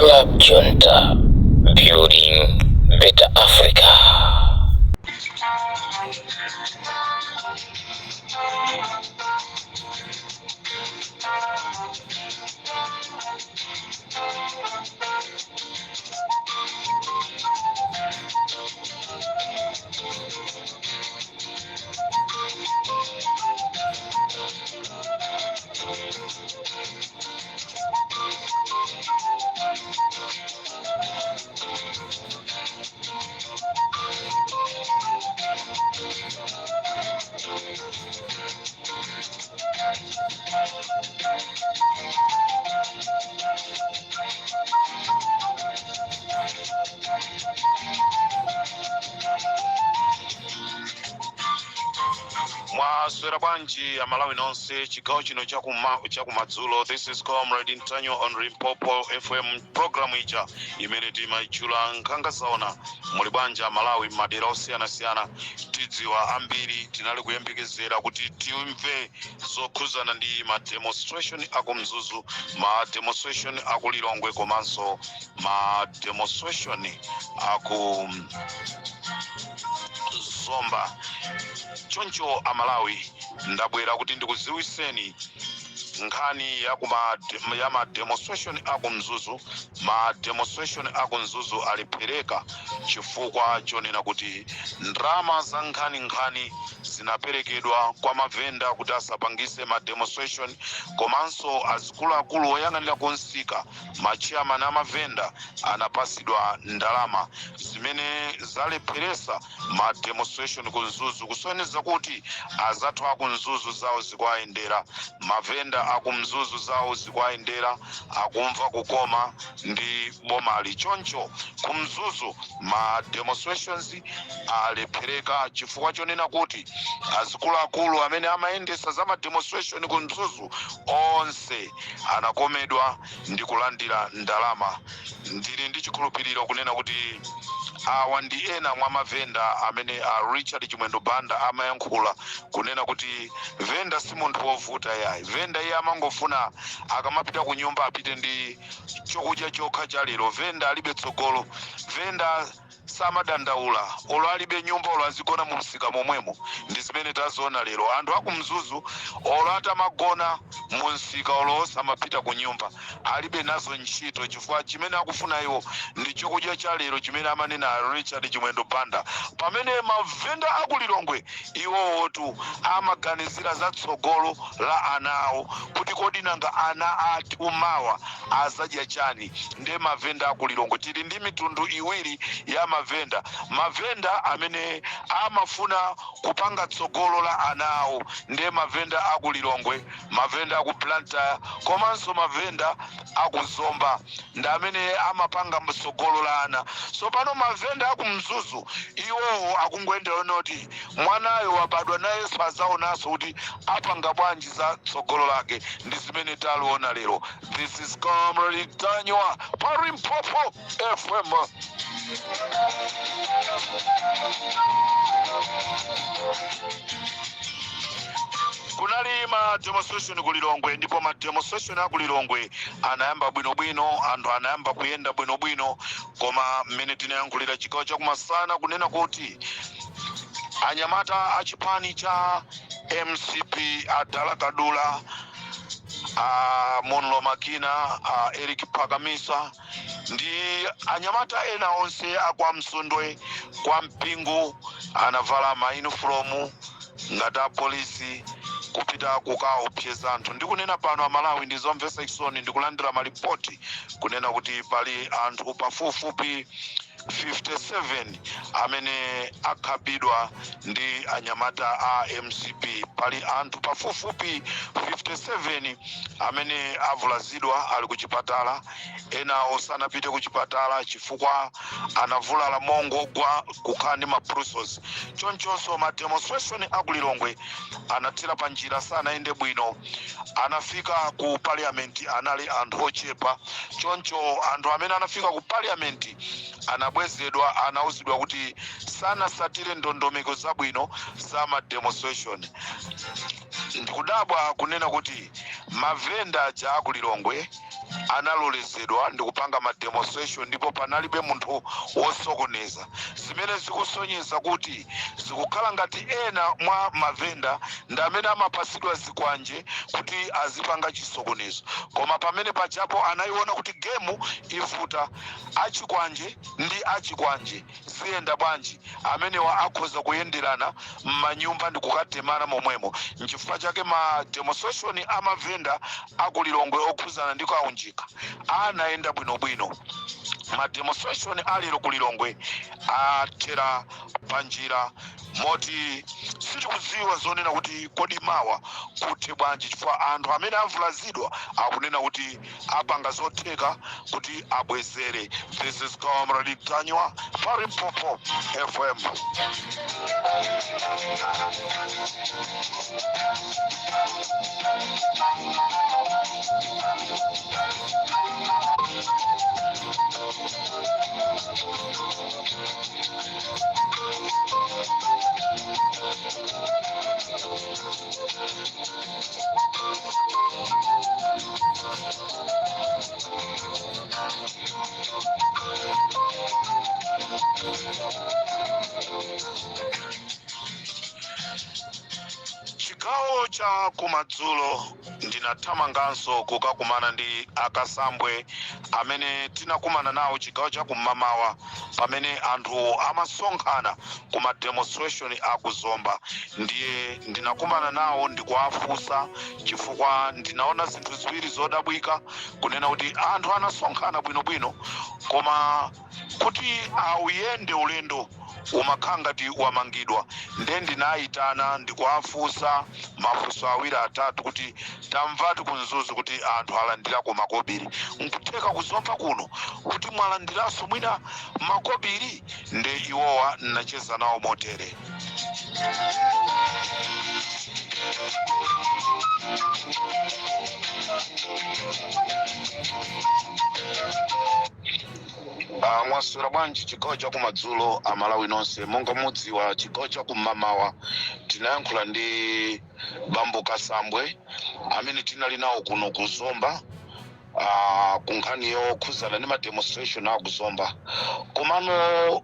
Club Junta, building better Africa. Mwaswera bwanji amalawi nonse chigawo chino chakumadzulo. This is Comrade Ntanyo on Limpopo FM program ija imene timaichula nkhanga zaona muli bwanja amalawi madera osiyanasiyana. Tidziwa ambiri tinali kuyembekezera kuti timve zokhuzana ndi ma demonstration akumzuzu, ma demonstration akulilongwe komanso ma demonstration aku Zomba. Choncho amalawi ndabwera kuti ndikuziwiseni nkhani ya ma demonstration akumzuzu. Ma demonstration akumzuzu alipereka chifukwa chonena kuti ndrama za nkhani zinaperekedwa kwa mavenda kuti asapangise ma demonstration, komanso azikuluakulu oyang'anira konsika machairman amavenda anapasidwa ndalama zimene zalepheresa ma demonstration kumzuzu, kusonyeza kuti azathu akumzuzu zawo zikuayendera, mavenda akumzuzu zawo zikuayendera, akumva kukoma ndi bomali. Choncho kumzuzu ma demonstrations alephereka chifukwa chonena kuti azikuluakulu amene amayendesa za ma demonstration kumzuzu onse anakomedwa ndi kulandira ndalama. Ndili ndi chikhulupiriro kunena kuti awa ndi ena mwa mavenda amene Richard Chimwendo Banda amayankhula kunena kuti venda si munthu wovuta yayi. Venda iye amangofuna akamapita ku nyumba apite ndi chokudya chokha cha lero. Venda alibe tsogolo. Venda samadandaula olo alibe nyumba olo azigona mu msika momwemo. Ndi zimene taziona lero anthu akumzuzu olo atamagona mu msika olo samapita ku nyumba alibe nazo ntchito, chifukwa chimene akufuna iwo ndi chokudya cha lero chimene amanena Richard Chimwendo Banda. Pamene mavenda akulilongwe iwo otu amaganizira za tsogolo la anawo kuti kodi nanga ana ati mawa azadya chani. Ndi mavenda akulilongwe tili ndi mitundu iwiri ya mavenda amene amafuna kupanga tsogolo la anawo ndi mavenda akulilongwe, mavenda akuplanta komanso mavenda akuzomba ndi amene amapanga tsogolo la ana. So pano mavenda akumzuzu iwowo akungoyendera noti mwanayo wabadwa naye sazaonanso kuti apanga bwanji za tsogolo lake. Ndi zimene taliona lero. This is Comrade Ntanyo pa Limpopo FM. Kunali ma demonstration kulilongwe, ndipo ma demonstration akulilongwe anayamba bwinobwino, anthu anayamba kuyenda bwinobwino, koma mmene tinayankhulira chigawo chakumasana kunena kuti anyamata achipani cha MCP Adala Kadula, Monlo Makina, Eric Pakamisa ndi anyamata ena onse akwa Msundwe kwa mpingo anavala ma uniform ngata polisi kupita kukaopseza anthu. Ndikunena pano amalawi ndizomvesa chisoni ndikulandira malipoti kunena kuti pali anthu pafupifupi 57 amene akhabidwa ndi anyamata a MCP. Pali anthu pafupifupi 57 amene avulazidwa ali kuchipatala, ena osanapite kuchipatala chifukwa anavulala mongogwa kukhala ndi mabrusos. Chonchonso ma demonstration akulilongwe anathira pa njira sanayende bwino, anafika ku parliament anali anthu ochepa. Choncho anthu amene anafika ku parliament anabwezedwa, anauzidwa kuti sanasatire ndondomeko zabwino za ma demonstration. ndikudabwa kunena kuti mavenda ja ku Lilongwe analolezedwa ndikupanga ma demonstration ndipo panalibe munthu wosokoneza, zimene zikusonyeza kuti zikukhala ngati ena mwa mavenda ndi amene amapasidwa zikwanje kuti azipanga chisokonezo, koma pamene pajapo anayiona kuti gemu ivuta, achikwanje ndi achikwanje ziyenda bwanji, amenewa akhoza kuyenderana m'manyumba ndi kukatemana momwemo. Nchifukwa chake ma demonstration amavenda aku Lilongwe okhuzana ndi kaunjika anaenda bwinobwino. Ma demonstration alero ku Lilongwe athera panjira moti sitikudziwa zonena kuti kodi mawa kuthe bwanji, chifukwa anthu amene avulazidwa akunena kuti apanga zotheka kuti abwezere. This is Comrade Tanywa pa Limpopo FM. Chigawo cha kumadzulo ndinathamanganso kukakumana ndi akasambwe amene tinakumana nawo chigawo cha kumamawa pamene anthu amasonkhana kuma demonstration akuzomba. Ndiye ndinakumana nawo ndikuwafunsa chifukwa ndinaona zinthu ziwiri zodabwika, kunena kuti anthu anasonkhana bwinobwino koma kuti auyende ulendo umakhala ngati wamangidwa. Nde ndinayitana ndikuwafunsa mafunso awiri atatu kuti tamvatu kunzuzu kuti anthu alandirako makobiri, nkutheka kuzomba kuno kuti mwalandiranso mwina makobiri. Nde iwowa nacheza nawo motere. Mwaswera bwanji chigawo cha kumadzulo amalawi nonse. Monga mudziwa chigawo cha kumamawa tinayankhula ndi Bambo Kasambwe amene tinali nawo kuno kuzomba ku nkhani yokhuzana ndi ma demonstration akuzomba. Komano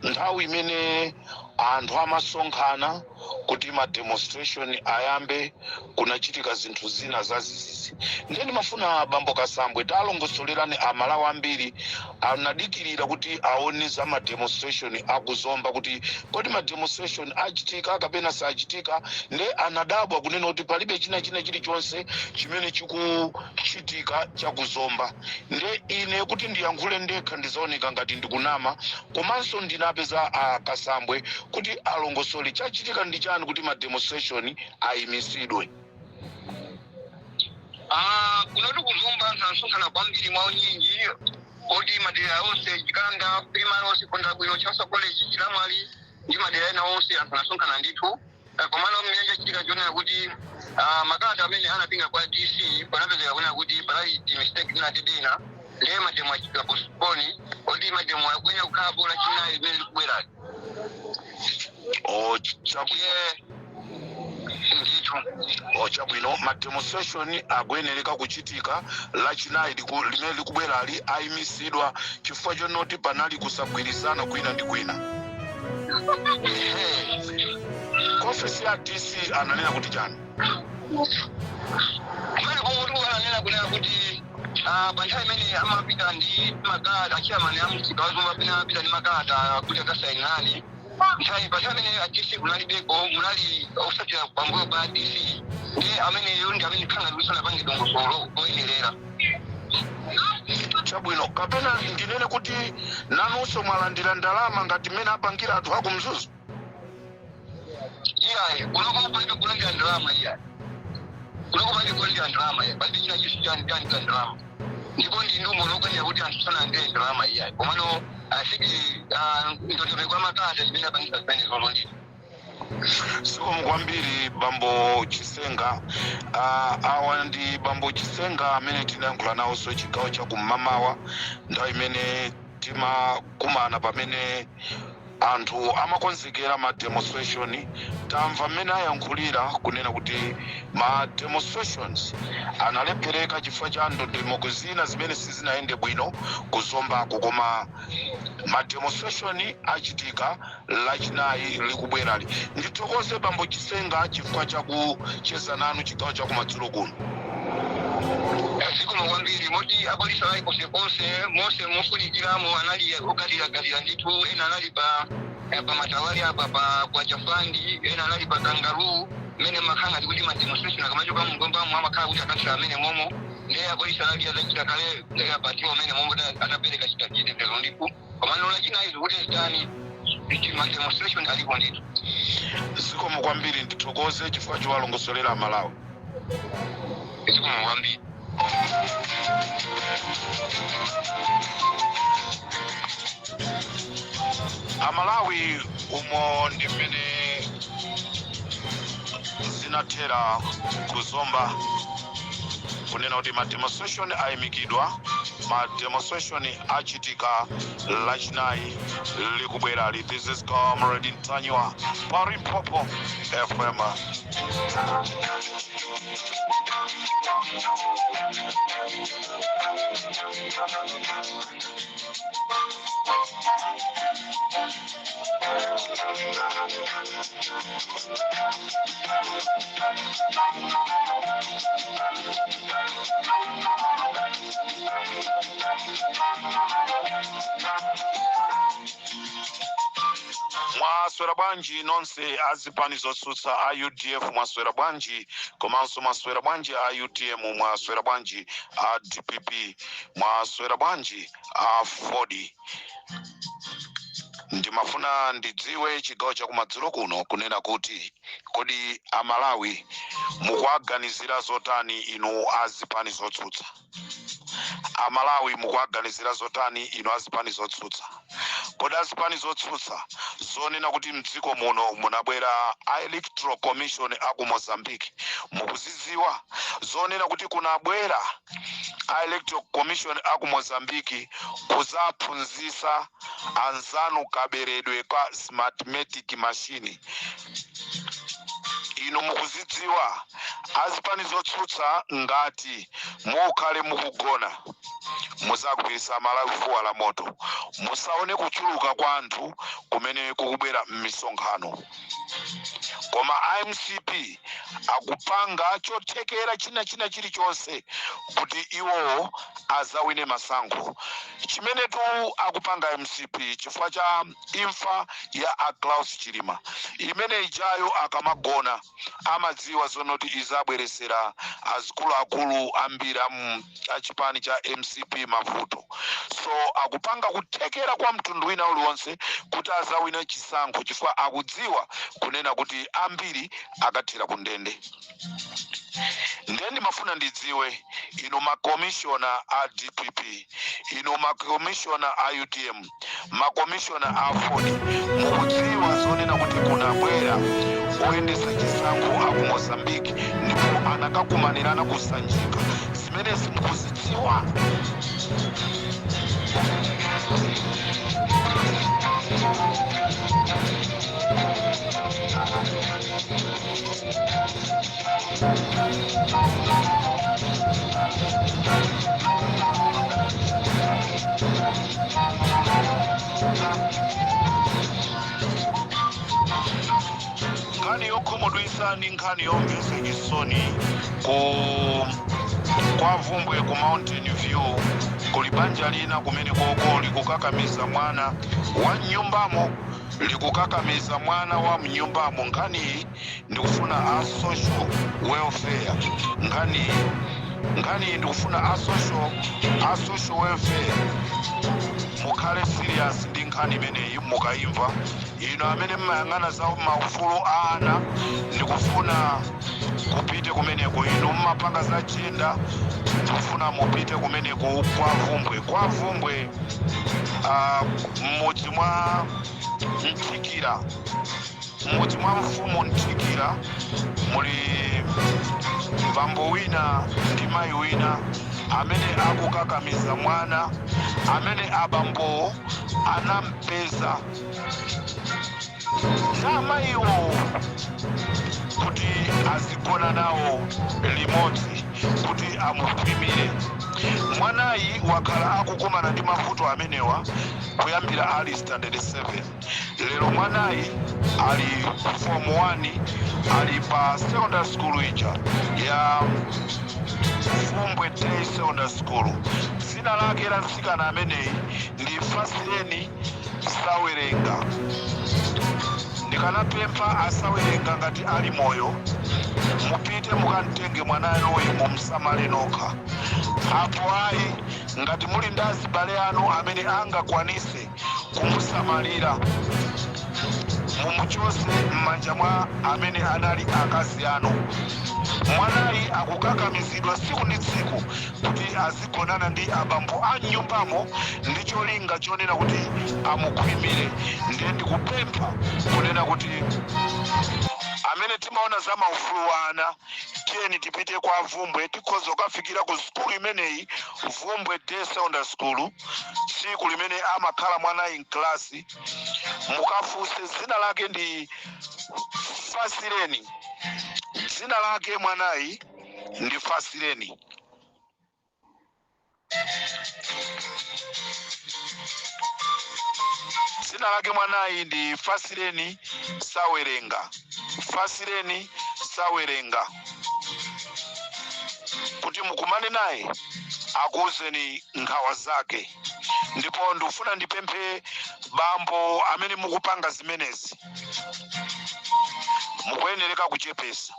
nthawi imene anthu amasonkhana kuti ma demonstration ayambe kunachitika zinthu zina zazizizi. Ndiye ndimafuna Bambo Kasambwe talongosolerani amalawi ambiri anadikirira kuti aone za ma demonstration akuzomba kuti kodi ma demonstration achitika kapena sachitika. Nde anadabwa kunena kuti palibe china chilichonse chimene chikuchitika chakuzomba. Nde ine kuti ndiyankhule ndekha ndizaoneka ngati ndikunama, komanso ndinapeza Kasambwe kuti alongosole chachitika ndi chani kuti ma demonstration ayimisidwe. Kunoti kuzomba anthu ansonkhana kwambiri mwawo nyinji kodi madera onse Chikanda primary onse konda bwino Chasa college Chilamwali ndi madera ena onse anthu ansonkhana ndithu. Komano mnyanja chitika chonena kuti makalata amene anapinga kwa DC panapezeka kunena kuti palali mistake inatidina ndiye mademo achika postpone kodi mademo akwenya kukhala bola chinayi imene likubwera. Chabwino ma demonstration akuyenereka kuchitika lachinayi limene likubwerali ayimisidwa chifukwa chonoti panali kusagwirizana kwina ndi kwina. Ofisi ya DC ananena kuti chani? Kumene komutu ananena kunena kuti panthawi imene amapita ndi makalata chairman amuchigawo zomwe pinapita ndi makalata kuti akasainirani nthawi panthawi imene DC kunalibeko munali osatira pambuyo pa DC ndi ameneyo ndi amene khanga ndikuisana pange dongosolo oyenerera. Chabwino kapena ndinene kuti nanunso mwalandira ndalama ngati mmene apangira anthu akumzuzu? Iyayi kunokopalibe kulandira ndalama iyayi kunokopalibe kulandira ndalama iyayi palibe china chisu chani ndalama ndipo ndi ndumbo lokwanira kuti anthu sanandire ndalama iyayi komano asiki ndotole kwa makalata chimene apangisa zimene zolondira. Sikomu kwambiri Bambo Chisenga. Awa ndi Bambo Chisenga amene tinayankhula nawo so chigawo cha kumamawa nthawi imene timakumana pamene anthu amakonzekera ma demonstration. Tamva mmene ayankhulira kunena kuti ma demonstrations analephereka chifukwa cha ndondomeko zina zimene sizinayende bwino kuzombako, koma ma demonstration achitika lachinayi likubwerali. Ndithokoze bambo Chisenga chifukwa cha kucheza nanu chigawo cha kumadzulo kuno. Siku mwambiri moti apolisi ali konse mose mufunikiramo anali ogalira nditu ena anali pa matawali apa pa kwa chafandi ena anali pa kangaru mene makanga kuti ma demonstration akamacho kwa mgomba mu amakhala kuti akasira amene momo ndiye apolisi ali azachita kale ndiye apatiwa amene momo atapeleka chitachite ndelo ndipo komano lachina izo kuti ndani ma demonstration alipo nditu. Siku mwambiri ndithokoze chifukwa cha walongosolera Malawi. Siku mwambiri. Amalawi umo ndi mmene zinathera kuzomba kunena kuti ma demonstration ayimikidwa, ma demonstration achitika lachinayi likubwerali. This is Comrade Ntanywa Parimpopo FM. Mwaswera bwanji nonse azipani zotsutsa a UDF, mwaswera bwanji komanso mwaswera bwanji a UTM, mwaswera bwanji a DPP, mwaswera bwanji a Fodi. Ndimafuna ndidziwe chigawo cha kumadzulo kuno kunena kuti kodi Amalawi mukuaganizira zotani inu azipani zotsutsa? Amalawi mukuaganizira zotani inu azipani zotsutsa? Kodi azipani zotsutsa zonena kuti mdziko muno munabwera Electoral Commission aku Mozambique mukuzidziwa? Zonena kuti kunabwera Electoral Commission aku Mozambique kuzaphunzitsa anzanu kaberedwe kwa smartmatic machine, inu mukuzidziwa? Azipani zotsutsa ngati mukhale mukugona muzagwirisa Malawi fuwa la moto, musaone kuchuluka kwa anthu kumene kukubwera m'misonkhano. Koma IMCP akupanga chothekera china chilichonse kuti iwo azawine masankho. Chimene tu akupanga IMCP chifukwa cha imfa ya Klaus Chilima imene ijayo akamagona amadziwa zonoti izabweresera azikuluakulu ambiri achipani cha MCP mavuto. So akupanga kuthekera kwa mtundu wina uliwonse kuti azawine chisankho chifukwa akudziwa kunena kuti ambiri akathira kundende. Ndeni mafuna ndidziwe inu makomishona a DPP, inu makomishona a UTM, makomishona a Fodi, mukudziwa zonena kuti kunabwera oyendesa chisankho aku Mozambique ndipo anakakumanirana kusanjika. Zimene simukuzidziwa? Nkhani yokhumudwitsa ndi nkhani yomvetsa chisoni kwa Vumbwe ku Mountain View kuli banja lina kumene koko likukakamiza mwana wa mnyumbamo, likukakamiza mwana wa mnyumbamo. Nkhani ndikufuna a social welfare, nkhani ndikufuna a social welfare mukhale serious ndi nkhani imeneyi. Mukayimva ino amene mmayang'ana za maufulu a ana, ndikufuna kupite kumeneko. Ino mmapanga za gender, ndikufuna mupite kumeneko kwa Vumbwe mmudzi mwa Mtsikira mmodzi mwa mfumu Nthikira muli bambo wina ndi mayi wina amene akukakamiza mwana amene abambo anampeza ndi amayiwo kuti azigona nawo limodzi kuti amukhwimire. Mwanayi wakhala akukumana ndi mavuto amenewa kuyambira ali standard 7. Lero mwanayi ali form 1, ali pa secondary school ija ya Fumbwe Day Secondary School. Dzina lake la mtsikana ameneyi ndi Fasileni Sawerenga. Ndikanapempha Asawerenga ngati ali moyo mupite mukantenge mwanayoyu mumsamale nokha. Apo ayi ngati muli ndi azibale anu amene angakwanise kumusamalira mumuchose m'manja mwa amene anali akazi anu. Mwanayi akukakamizidwa tsiku ndi tsiku kuti azigonana ndi abambo a nyumbamo ndi cholinga chonena kuti amukhwimire. Ndiye ndikupempha kunena kuti amene timaona za maufulu wana tiyeni tipite kwa Vumbwe tikhoza kukafikira ku skulu imeneyi Vumbwe Day Secondary School tsiku limene amakhala mwanayi mklasi. Mukafunse dzina lake ndi Fasileni. Dzina lake mwanayi ndi Fasileni. Dzina lake mwanayi ndi Fasileni Sawerenga. Fasileni Sawerenga. Kuti mukumane naye akuuzeni nkhawa zake. Ndipo ndikufuna ndipemphe bambo amene mukupanga zimenezi mukuyenereka kuchepesa.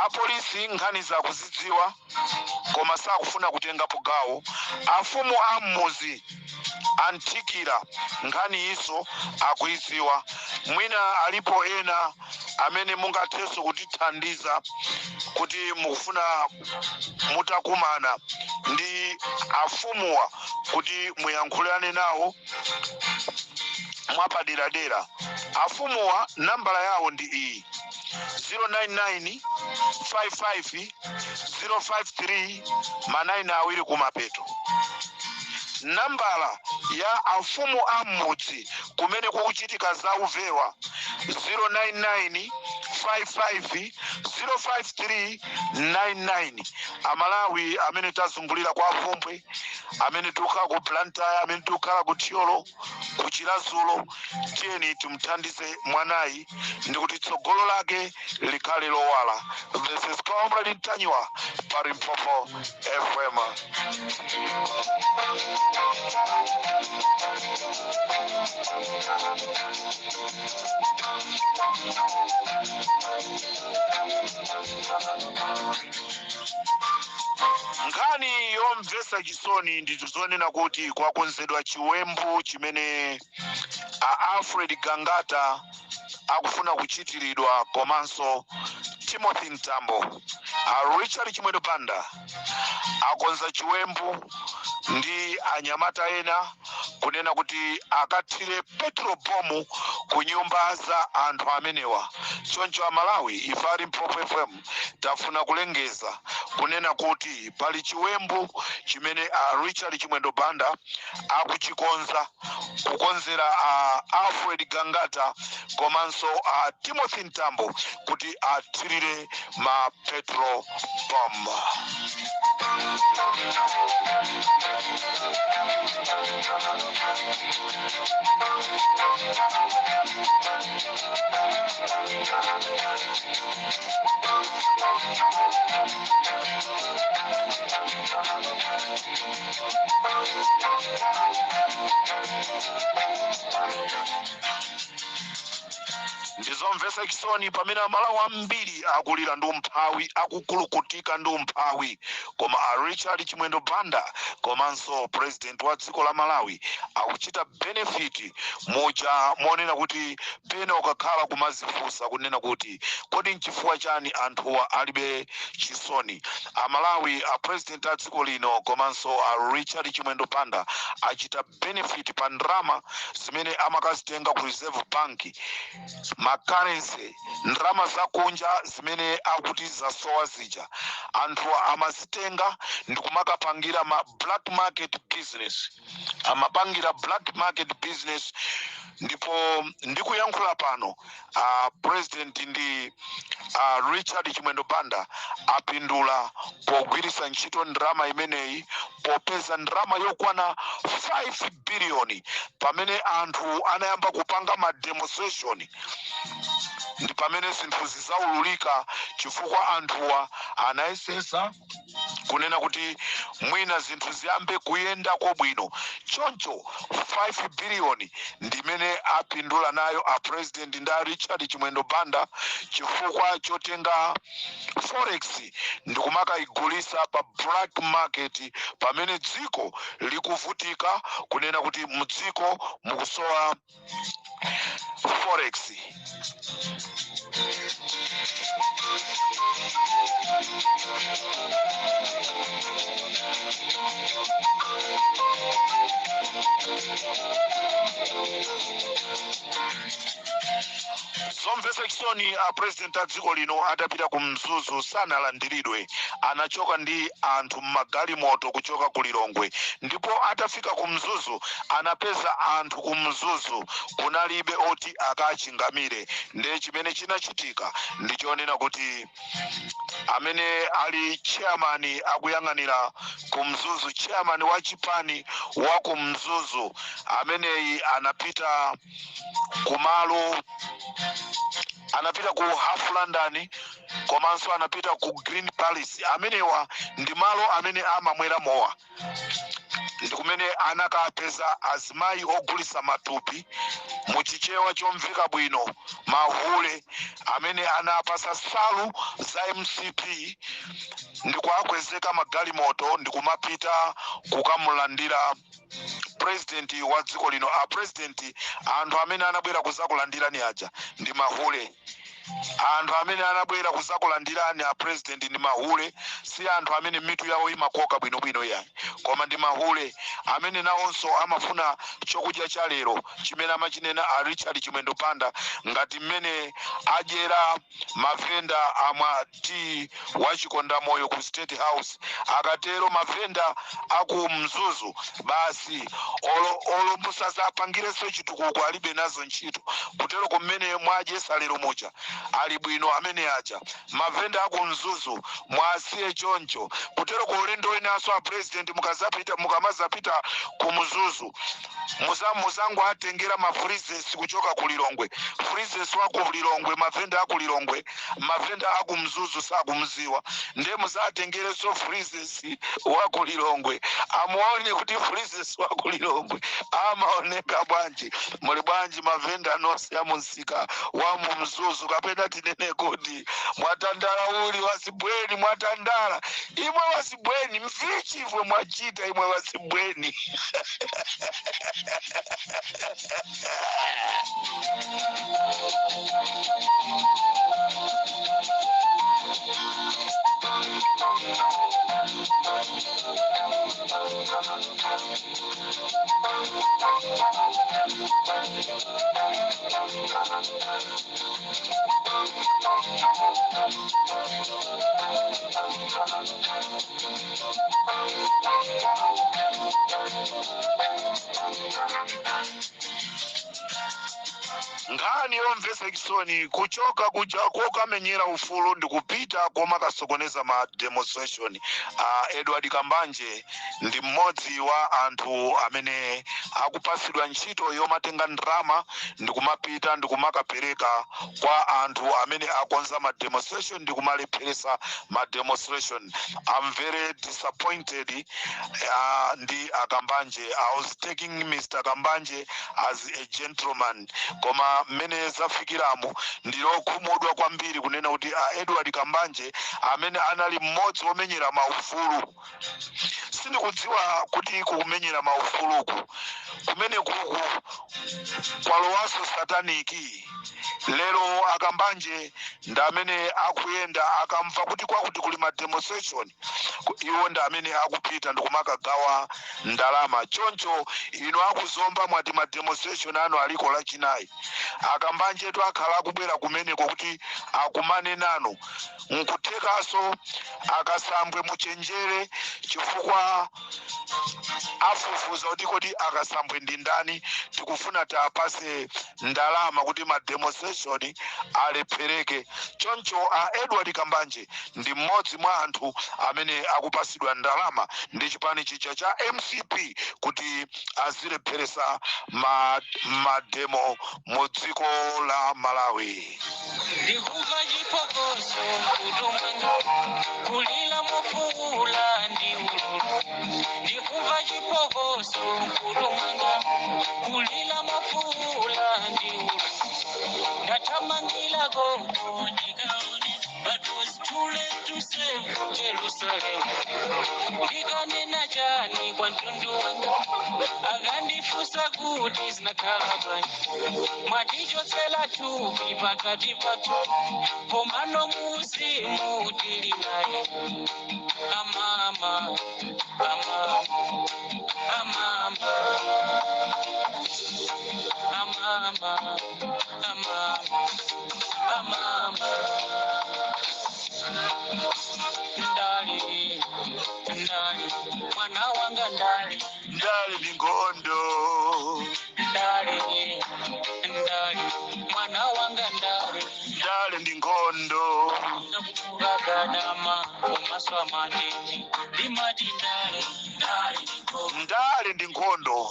Apolisi nkhani zakuzidziwa koma sakufuna kutengapo gawo. Afumu a mmuzi Anthikira nkhani iso akuidziwa. Mwina alipo ena amene mungathenso kutithandiza kuti mukufuna mutakumana ndi afumuwa kuti muyankhulane nawo mwapaderadera. Afumuwa nambala yawo ndi iyi 099 55 053 9 kumapeto. Nambala ya afumu a mmudzi kumene kukuchitika za uvewa 099 55 053 99. Amalawi amene tazungulira kwa Vumbwe, amene tukhala ku Blantyre, amene tukhala ku Thyolo, ku Chilazulo, tiyeni tumthandize mwanayi ndi kuti tsogolo lake likhale lowala. This is Comrade Ntanyiwa pa Limpopo FM. Nkhani yomvetsa chisoni ndizonena kuti kwakonzedwa chiwembu chimene Alfred Gangata akufuna kuchitiridwa komanso Timothy Ntambo. Richard Chimwendo Banda akonza chiwembu ndi anyamata ena kunena kuti akathire petro bomu ku nyumba za anthu amenewa. Choncho Amalawi ife ali Limpopo FM tafuna kulengeza kunena kuti pali chiwembu chimene Richard Chimwendo Banda akuchikonza kukonzera Alfred Gangata komanso Timothy Ntambo kuti athirire ma petro bomb. Ndizomvetsa chisoni pamene Amalawi ambiri akulira ndi umphawi, akukulukutika ndi umphawi, koma Richard Chimwendo Banda komanso president wa dziko la Malawi akuchita benefit moja monena kuti pena ukakhala kumazifunsa kunena kuti kodi nchifukwa chani anthuwa alibe chisoni. Amalawi president a dziko lino komanso Richard Chimwendo Banda achita benefit pa ndalama zimene amakazitenga ku Reserve Bank. currency ndrama zakunja zimene akuti zasowa zija anthu amazitenga ndikumapangira ma black market business, amapangira black market business. Ndipo ndikuyankhula pano president ndi Richard Chimwendo Banda apindula pogwiritsa ntchito ndrama imeneyi popeza ndrama yokwana 5 billion pamene anthu anayamba kupanga ma demonstration. Ndi pamene zinthu zizaululika chifukwa anthuwa anayesesa kunena kuti mwina zinthu ziyambe kuyenda bwino. Choncho 5 billion ndimene apindula nayo a president nda Richard Chimwendo Banda chifukwa chotenga forex ndikumakayigulisa pa black market pamene dziko likuvutika kunena kuti mudziko mukusowa forex. Zomvetsa chisoni a president a dziko lino atapita ku Mzuzu sanalandiridwe, anachoka ndi anthu magalimoto kuchoka ku Lilongwe, ndipo atafika ku Mzuzu anapeza anthu ku Mzuzu kunalibe oti akachingamire. Ndiye chimene chinachitika ndichonena kuti amene ali chairman akuyang'anira ku Mzuzu, chairman wa chipani wa ku Mzuzu ameneyi anapita kumalo, anapita ku Half London komanso anapita ku Green Palace. Amenewa ndi malo amene amamwera mowa. Ndikumene anakapeza azimayi ogulisa matupi muchichewa chomveka bwino mahule amene anapasa salu za MCP ndikuakwezeka magalimoto ndikumapita kukamulandira president wa dziko lino. A president anthu amene anabwera kuzakulandirani aja ndi mahule. Anthu amene anabwera kuzakulandirani a president ndi mahule, si anthu amene mitu yawo imakoka bwinobwino yayi, koma ndi mahule amene nawonso amafuna chokudya cha lero chimene amachinena a Richard Chimwendo Banda ngati mmene adyera mavenda amwa ti wachikonda moyo ku State House. Akatero mavenda aku Mzuzu basi olo musazapangireso chitukuko alibe nazo ntchito kutero kumene mwadyesa lero mucha ali bwino amene aja mavenda aku Mzuzu mwasiye choncho kutero ku ulendo wenaso a president mukamazapita ku Mzuzu muzangu atengera ma freezers kuchoka ku Lilongwe. Freezers wako Lilongwe, mavenda aku Lilongwe, mavenda aku Mzuzu sakumziwa. Ndiye muzatengere so freezers wako Lilongwe. Amuone kuti freezers wako Lilongwe amaoneka bwanji. Muli bwanji mavenda nonse ya munsika wa Mzuzu kapena tinene kuti mwatandala uli wasibweni mwatandala. Imwe wasibweni mfichi imwe mwachita imwe wasibweni. Ngani yomvesa chisoni kuchoka kuja kokamenyera ufulu ndikupita koma kasokoneza ma demonstration. Edward Kambanje ndi mmodzi wa anthu amene akupasidwa ntchito yomatenga ndrama ndikumapita ndikumakapereka kwa anthu amene akonza ma demonstration ndikumalepheresa ma demonstration. I'm very disappointed ndi Kambanje. I was taking Mr. Kambanje as a gentleman, koma mene zafikiramo ndilo kumudwa kwambiri kunena kuti Edward Kambanje amene anali mmodzi womenyera maufulu. Sindikudziwa kuti kumenyera maufuluku kumene kuku kwalowaso sataniki. Lero Kambanje ndamene akuyenda akamva kuti kwakuti kuli ma demonstration, iwo ndamene akupita ndikumakagawa ndalama. Choncho ino akuzomba mwati ma demonstration ano aliko lachinayi. akambanje tu akhala kubwera kumeneko kuti akumane nanu nkuthekaso akasambwe muchenjere chifukwa afufuza kuti kodi akasambwe ndi ndani tikufuna tapase ndalama kuti ma demonstration alephereke choncho a Edward Kambanje ndi mmodzi mwa anthu amene akupasidwa ndalama ndi chipani chicha cha MCP kuti azilepheresa mademo mu dziko la Malawi. Ndikuva chipokoso kutumanga kulila mopula ndi ululu. Ndikuva chipokoso kutumanga kulila mopula ndi ululu. Ndatamangila gogo ndikaone, but was too late to save Jerusalem. Ndikanena chani kwa mtundu wanga akandifusa kuti zinakalabani mwatichotsela thupi pakati patu komano muzimu tili naye amama amama amama amama amama amama ndali ndali mwana wanga ndali ndi ngondo ndali mwana wanga ndali ndi ngondo Gadama umaswa matini limati ndali ndi ngondo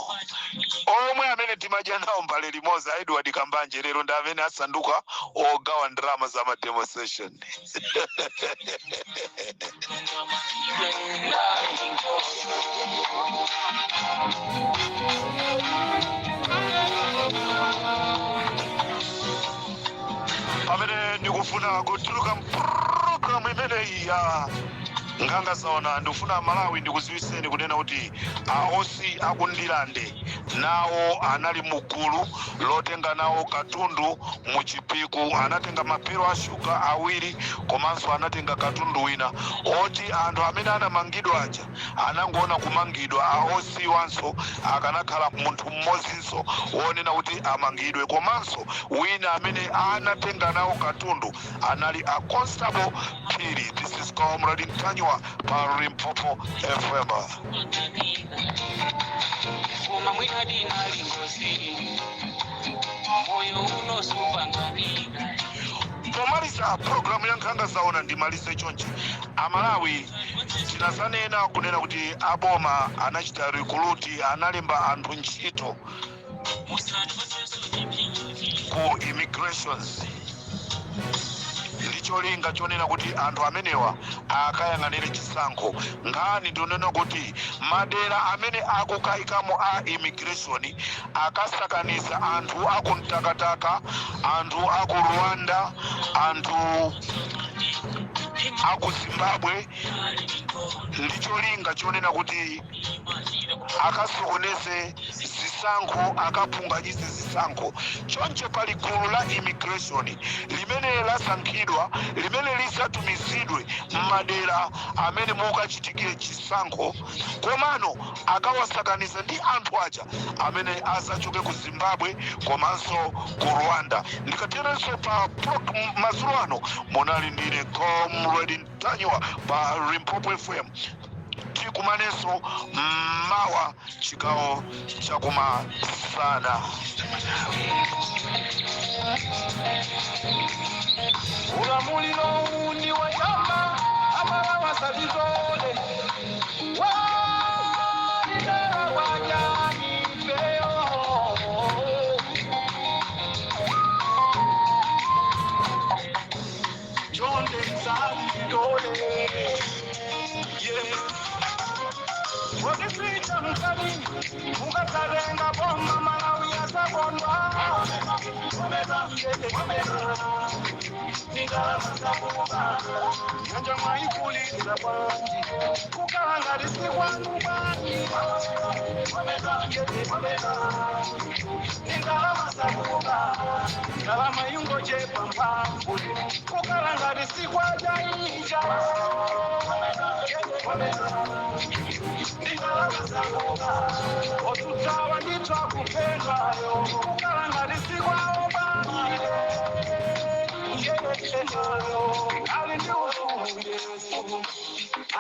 omwe amene timadya nawo mbale limodzi Edward Kambanje lero ndi amene asanduka ogawa ndalama za ma demonstration. Amene ndikufuna kutuluka program imene ya Nganga Saona ndikufuna Malawi ndikuziwiseni kunena kuti aosi akundilande nawo anali mugulu lotenga nawo katundu muchipiku, anatenga mapero a shuga awiri komanso anatenga katundu wina oti anthu amene anamangidwa aja anangoona kumangidwa aosi wanso akanakhala munthu mmodzinso wonena kuti amangidwe komanso wina amene anatenga nawo katundu anali a Constable Phiri. This is Comrade Ntanywa pa Limpopo FM. Pomaliza programu ya Nganga Saona ndimalize chonchi Amalawi tinazanena kunena kuti aboma anachita recruit, analemba anthu ntchito ku immigrations ndicholinga chonena kuti anthu amenewa akayang'anire chisankho. Ngani ndonena kuti madera amene akukayikamo a immigration akasakaniza anthu akumtakataka, anthu aku Rwanda, anthu aku Zimbabwe, ndicholinga chonena kuti akasokoneze zisankho, akapunganyise zisankho. Choncho pali gulu la immigration limene lasankhidwa, limene lisatumizidwe m'madera amene mukachitikire chisankho, komano akawasakaniza ndi anthu aja amene azachoke ku Zimbabwe komanso ku Rwanda. Ndikaterenso pa madzulo ano munali ndine Comrade Ntanywa pa Limpopo FM. Tikumaneso mawa chigawo chakumasana. Ulamulilo undi wa yamba amala wasabizole walidara wajani feo Jonde mzali dole Wakifita mkali, mukatarenga bomba Malawi ya sabondwa Ningala sabuba Yanja maikuliza banji Kukanga risikwa nubani Ningala sabuba Ningala mayungo jepa mpambuli Kukanga risikwa jaija Otutawa nitwa kupendwa yo Kukanga risikwa mayo ali ndi ufumu Yesu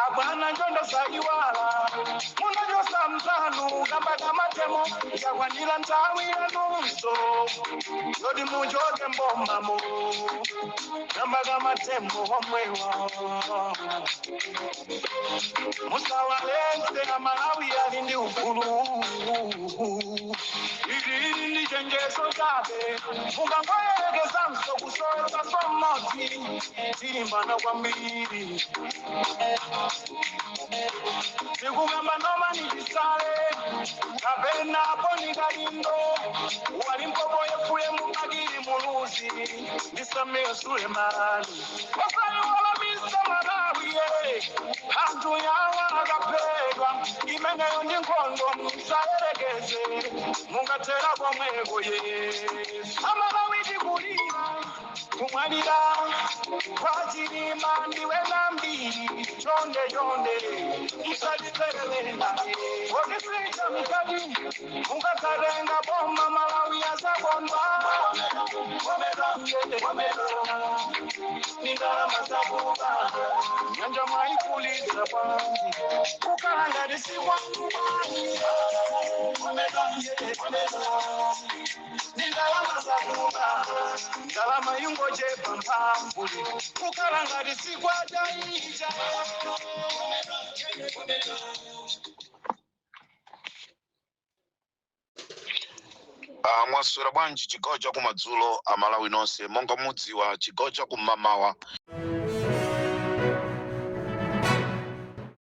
abwana njondo sayiwala munajosa mzanu gambaka matemo yakwanira nthawi yanunso yodi munjoke mbomamo gambaka matemo omwewa musawalense amalawi ali ndi ufulu ili ndi chenjezo chabe mukangoyerekezanso kusoesa somoti tilimbana kwambiri tikugamba noma nitisale kapena poni kalindo walimpopo yefuye mumagiri muluzi ndisameyo Sulemani osaliwala misa Malawi anthu yawa akapedwa imeneyo ndi nkhondo musayerekeze mungatera komweko Amalawi tikulira kumwalira kwa chilima ndiwe nambiri chonde musaditerelena odisita mukati mukatarenga bomba Malawi yazakondwa ningalama zakuba nyanja mwaikuliza kwanzi kukalanga lisikwanguwani ningalama zakuba ngalama yungojepa mpambuli kukalanga lisikwajaija mwaswera bwanji chigawo cha kumadzulo Amalawi nonse monga mudziwa chigawo cha kumamawa